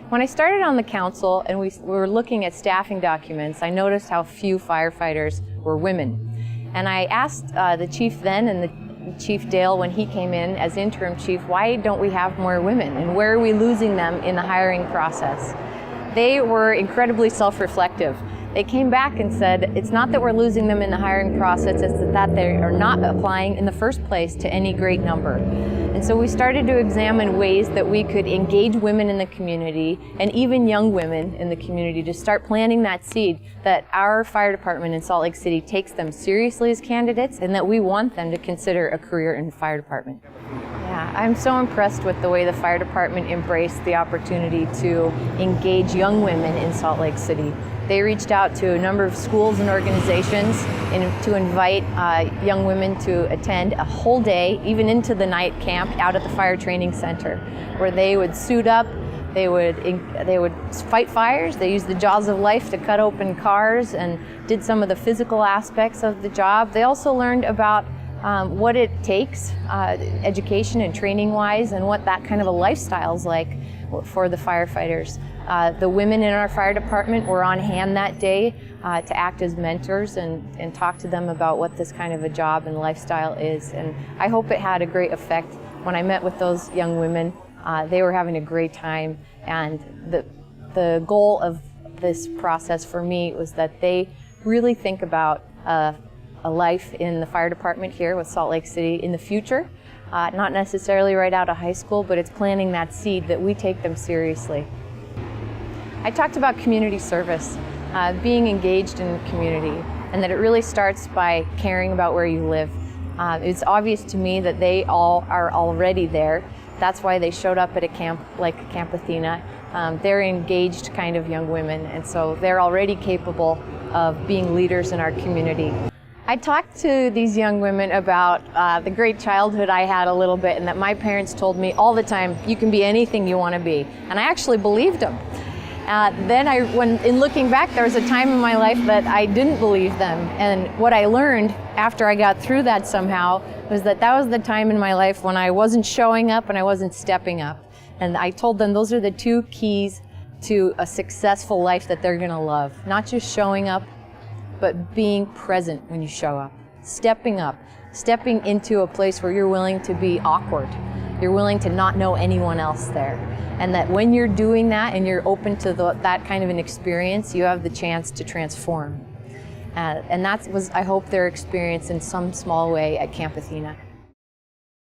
When I started on the council and we were looking at staffing documents, I noticed how few firefighters were women. And I asked the chief then and the Chief Dale when he came in as interim chief, why don't we have more women and where are we losing them in the hiring process? They were incredibly self-reflective. They came back and said, it's not that we're losing them in the hiring process, it's that they are not applying in the first place to any great number. And so we started to examine ways that we could engage women in the community and even young women in the community to start planting that seed that our fire department in Salt Lake City takes them seriously as candidates and that we want them to consider a career in the fire department. Yeah, I'm so impressed with the way the fire department embraced the opportunity to engage young women in Salt Lake City. They reached out to a number of schools and organizations to invite young women to attend a whole day, even into the night camp out at the Fire Training Center, where they would suit up, they would fight fires, they used the jaws of life to cut open cars and did some of the physical aspects of the job. They also learned about what it takes, education and training-wise, and what that kind of a lifestyle is like for the firefighters. The women in our fire department were on hand that day to act as mentors and talk to them about what this kind of a job and lifestyle is. And I hope it had a great effect. When I met with those young women, they were having a great time. And the goal of this process for me was that they really think about a life in the fire department here with Salt Lake City in the future. Not necessarily right out of high school, but it's planting that seed that we take them seriously. I talked about community service, being engaged in the community, and that it really starts by caring about where you live. It's obvious to me that they all are already there. That's why they showed up at a camp like Camp Athena. They're engaged kind of young women, and so they're already capable of being leaders in our community. I talked to these young women about the great childhood I had a little bit, and that my parents told me all the time, you can be anything you want to be. And I actually believed them. Then in looking back, there was a time in my life that I didn't believe them. And what I learned after I got through that somehow was that was the time in my life when I wasn't showing up and I wasn't stepping up. And I told them those are the two keys to a successful life that they're gonna love. Not just showing up, but being present when you show up. Stepping up, stepping into a place where you're willing to be awkward. You're willing to not know anyone else there. And that when you're doing that and you're open to that kind of an experience, you have the chance to transform. And that was, I hope, their experience in some small way at Camp Athena.